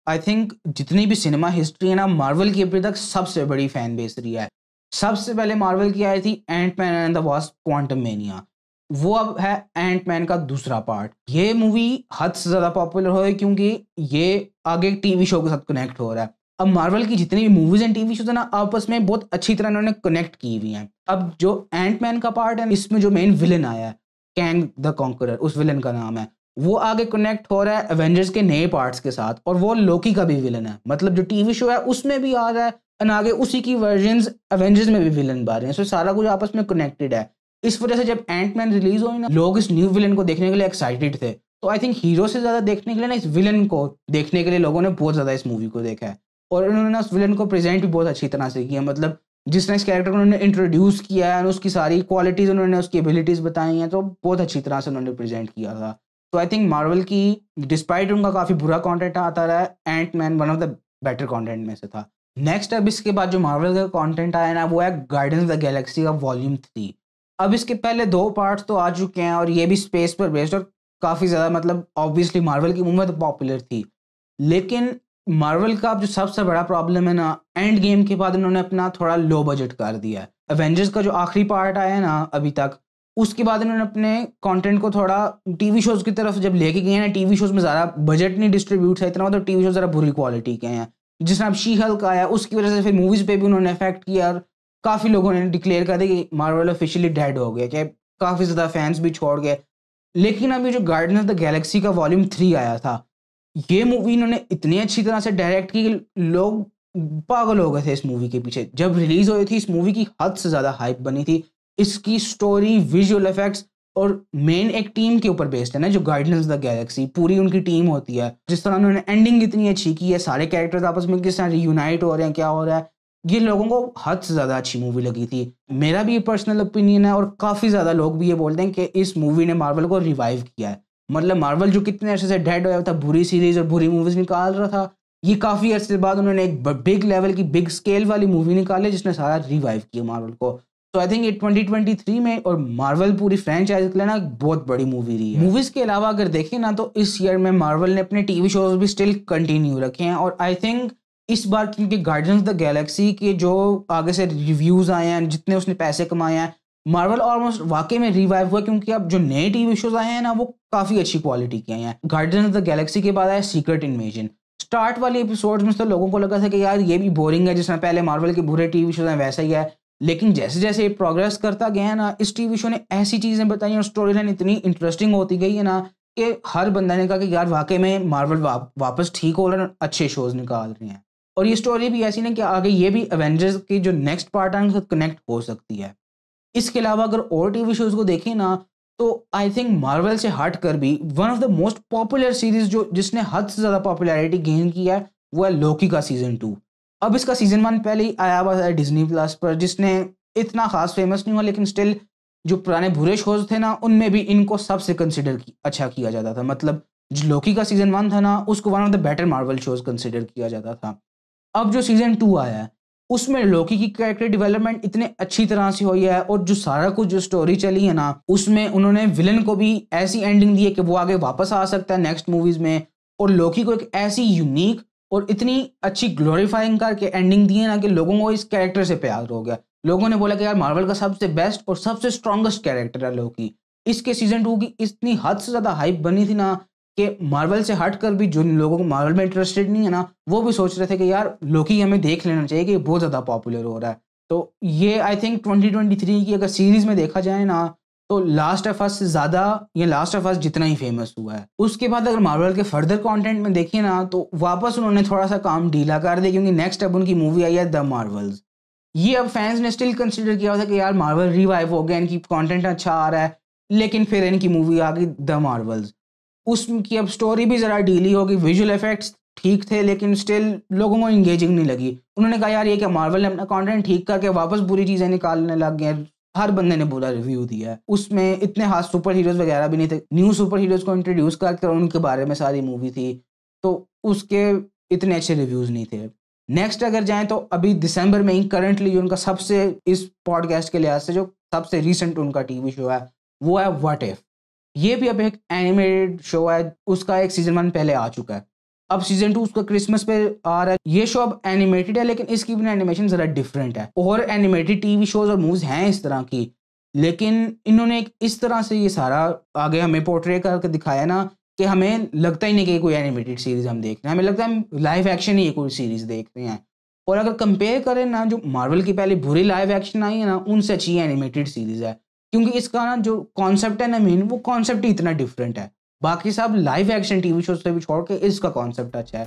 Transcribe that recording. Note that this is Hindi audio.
आई थिंक जितनी भी सिनेमा हिस्ट्री है ना, मार्वल की अभी तक सबसे बड़ी फैन बेस रही है। सबसे पहले मार्वल की आई थी Ant Man and the Wasp Quantumania. वो अब है एंट मैन का दूसरा पार्ट। ये मूवी हद से ज़्यादा पॉपुलर हो है क्योंकि ये आगे टीवी शो के साथ कनेक्ट हो रहा है। अब मार्वल की जितनी भी मूवीज एंड टीवी शोज है ना, आपस में बहुत अच्छी तरह इन्होंने कनेक्ट की हुई हैं। अब जो एंट मैन का पार्ट है, इसमें जो मेन विलन आया है कैंग द कॉन्करर, उस विलन का नाम है, वो आगे कनेक्ट हो रहा है एवेंजर्स के नए पार्ट्स के साथ, और वो लोकी का भी विलन है। मतलब जो टीवी शो है उसमें भी आ रहा है, और आगे उसी की वर्जन्स एवेंजर्स में भी विलन बन रहे हैं। सो सारा कुछ आपस में कनेक्टेड है। इस वजह से जब एंट मैन रिलीज हुई ना, लोग इस न्यू विलन को देखने के लिए एक्साइटेड थे। तो आई थिंक हीरो से ज्यादा देखने के लिए ना, इस विलन को देखने के लिए लोगों ने बहुत ज्यादा इस मूवी को देखा है। और उन्होंने उस विलन को प्रेजेंट भी बहुत अच्छी तरह से किया। मतलब जिस तरह इस कैरेक्टर को उन्होंने इंट्रोड्यूस किया है, उसकी सारी क्वालिटीज उन्होंने, उसकी एबिलिटीज बताई हैं, तो बहुत अच्छी तरह से उन्होंने प्रेजेंट किया था। तो आई थिंक मार्वल की, डिस्पाइट उनका काफी बुरा कंटेंट आता रहा है, Ant Man one of the better content में से था। नेक्स्ट अब इसके बाद जो मार्वल का कंटेंट आया ना, वो है गार्डियंस ऑफ द गैलेक्सी का वॉल्यूम 3। अब इसके पहले 2 पार्ट्स तो आ चुके हैं और ये भी स्पेस पर बेस्ड, और काफी ज्यादा, मतलब ऑब्वियसली मार्वल की मूवी तो पॉपुलर थी। लेकिन मार्वल का अब जो सबसे बड़ा प्रॉब्लम है ना, एंड गेम के बाद उन्होंने अपना थोड़ा लो बजट कर दिया है। एवेंजर्स का जो आखिरी पार्ट आया है ना अभी तक, उसके बाद उन्होंने अपने कंटेंट को थोड़ा टीवी शोज की तरफ जब लेके गए हैं ना, टीवी शोज में ज़्यादा बजट नहीं डिस्ट्रीब्यूट है इतना, मतलब टीवी शोज ज़रा बुरी क्वालिटी के हैं। जिस तरह अब शी हल्क आया, उसकी वजह से फिर मूवीज़ पे भी उन्होंने इफेक्ट किया, और काफ़ी लोगों ने डिक्लेयर कर दिया कि मार्वल ऑफिशियली डेड हो गया, कि काफ़ी ज़्यादा फैंस भी छोड़ गए। लेकिन अभी जो गार्डियंस ऑफ द गैलेक्सी का वॉल्यूम 3 आया था, ये मूवी इन्होंने इतनी अच्छी तरह से डायरेक्ट की कि लोग पागल हो गए थे इस मूवी के पीछे। जब रिलीज हुई थी इस मूवी की हद से ज़्यादा हाइप बनी थी। इसकी स्टोरी, विजुअल इफेक्ट्स, और मेन एक टीम के ऊपर बेस्ड है ना, जो गार्डियंस ऑफ द गैलेक्सी पूरी उनकी टीम होती है। जिस तरह उन्होंने एंडिंग इतनी अच्छी की है, सारे कैरेक्टर्स आपस में किस तरह रियूनाइट हो रहे हैं, क्या हो रहा है, ये लोगों को हद से ज़्यादा अच्छी मूवी लगी थी। मेरा भी ये पर्सनल ओपिनियन है, और काफ़ी ज़्यादा लोग भी ये बोलते हैं कि इस मूवी ने मार्वल को रिवाइव किया है। मतलब मार्वल जो कितने अरसे से डेड होया था, बुरी सीरीज और बुरी मूवीज निकाल रहा था, ये काफ़ी अरसे बाद उन्होंने एक बिग लेवल की, बिग स्केल वाली मूवी निकाली जिसने सारा रिवाइव किया मार्वल को। तो आई थिंक ये 2023 में और मार्वल पूरी फ्रेंचाइज के लिए ना एक बहुत बड़ी मूवी रही है। मूवीज के अलावा अगर देखें ना, तो इस ईयर में मार्वल ने अपने टीवी शोज भी स्टिल कंटिन्यू रखे हैं। और आई थिंक इस बार क्योंकि गार्डियंस ऑफ द गैलेक्सी के जो आगे से रिव्यूज आए हैं, जितने उसने पैसे कमाए हैं, मार्वल ऑलमोस्ट वाकई में रिवाइव हुआ, क्योंकि अब जो नए टीवी शोज आए हैं ना, वो काफी अच्छी क्वालिटी के हैं। गार्डियंस ऑफ द गैलेक्सी के बाद आया सीक्रेट इन्वेजन। स्टार्ट वाले एपिसोड्स में तो लोगों को लगा था कि यार ये भी बोरिंग है, जिसमें पहले मार्वल के बुरे टीवी शोज हैं वैसा ही है। लेकिन जैसे जैसे ये प्रोग्रेस करता गया है ना, इस टीवी शो ने ऐसी चीजें बताई और स्टोरी लाइन इतनी इंटरेस्टिंग होती गई है ना, कि हर बंदा ने कहा कि यार वाकई में मार्वल वापस ठीक हो रहा है, अच्छे शोज निकाल रहे हैं। और ये स्टोरी भी ऐसी ना कि आगे ये भी एवेंजर्स की जो नेक्स्ट पार्ट है उनसे कनेक्ट हो सकती है। इसके अलावा अगर और टीवी शोज को देखें ना, तो आई थिंक मार्वल से हट कर भी one of the most popular series जो जिसने हद से ज़्यादा पॉपुलैरिटी गेन किया है, वो है लोकी का सीजन 2। अब इसका सीजन 1 पहले ही आया हुआ है डिज्नी प्लस पर, जिसने इतना खास फेमस नहीं हुआ, लेकिन स्टिल जो पुराने बुरे शोज थे ना, उनमें भी इनको सबसे कंसिडर अच्छा किया जाता था। मतलब जो लोकी का सीजन 1 था ना, उसको one of the better Marvel shows consider किया जाता था। अब जो सीजन 2 आया है, उसमें लोकी की कैरेक्टर डेवलपमेंट इतने अच्छी तरह से हुई है, और जो सारा कुछ जो स्टोरी चली है ना, उसमें उन्होंने विलन को भी ऐसी एंडिंग दी है कि वो आगे वापस आ सकता है नेक्स्ट मूवीज में, और लोकी को एक ऐसी यूनिक और इतनी अच्छी ग्लोरीफाइंग करके एंडिंग दी है ना, कि लोगों को इस कैरेक्टर से प्यार हो गया। लोगों ने बोला कि यार मार्वल का सबसे बेस्ट और सबसे स्ट्रॉन्गेस्ट कैरेक्टर है लोकी। इसके सीजन 2 की इतनी हद से ज्यादा हाइप बनी थी ना, कि मार्वल से हटकर भी जो लोगों को मार्वल में इंटरेस्टेड नहीं है ना, वो भी सोच रहे थे कि यार लोकी हमें देख लेना चाहिए, कि बहुत ज़्यादा पॉपुलर हो रहा है। तो ये आई थिंक 2023 की अगर सीरीज में देखा जाए ना, तो लास्ट ऑफ अस से ज़्यादा ये लास्ट ऑफ अस जितना ही फेमस हुआ है। उसके बाद अगर मार्वल के फर्दर कंटेंट में देखिए ना, तो वापस उन्होंने थोड़ा सा काम ढीला कर दिया, क्योंकि नेक्स्ट अब उनकी मूवी आई है द मार्वल्स। ये अब फैंस ने स्टिल कंसिडर किया था कि यार मार्वल रिवाइव हो गया, इनकी कंटेंट अच्छा आ रहा है, लेकिन फिर इनकी मूवी आ गई द मार्वल्स। उसकी अब स्टोरी भी ज़रा ढीली होगी, विजुअल इफेक्ट्स ठीक थे, लेकिन स्टिल लोगों को इंगेजिंग नहीं लगी। उन्होंने कहा यार ये क्या, मार्वल ने अपना कंटेंट ठीक करके वापस बुरी चीज़ें निकालने लग गए। हर बंदे ने बुरा रिव्यू दिया है। उसमें इतने खास सुपर हीरोज़ वगैरह भी नहीं थे, न्यू सुपर हीरोज़ को इंट्रोड्यूस करके उनके बारे में सारी मूवी थी, तो उसके इतने अच्छे रिव्यूज़ नहीं थे। नेक्स्ट अगर जाएँ तो अभी दिसंबर में ही करंटली जो उनका सबसे, इस पॉडकास्ट के लिहाज से जो सबसे रिसेंट उनका टीवी शो है, वो है व्हाट इफ। ये भी अब एक एनिमेटेड शो है, उसका एक सीजन 1 पहले आ चुका है। अब सीजन 2 उसका क्रिसमस पे आ रहा है। ये शो अब एनिमेटेड है, लेकिन इसकी भी एनिमेशन जरा डिफरेंट है। और एनिमेटेड टीवी शोज और मूवीज हैं इस तरह की, लेकिन इन्होंने एक इस तरह से ये सारा आगे हमें पोर्ट्रे करके दिखाया ना कि हमें लगता ही नहीं कि कोई एनिमेटेड सीरीज हम देख रहे हैं, हमें लगता है हम लाइव एक्शन ही कोई सीरीज देख रहे हैं। और अगर कंपेयर करें ना, जो मार्वल की पहले बुरी लाइव एक्शन आई है ना, उनसे अच्छी एनिमेटेड सीरीज है, क्योंकि इसका ना जो कॉन्सेप्ट है ना मेन, वो कॉन्सेप्ट ही इतना डिफरेंट है। बाकी सब लाइव एक्शन टीवी शो से भी छोड़ के इसका कॉन्सेप्ट अच्छा है।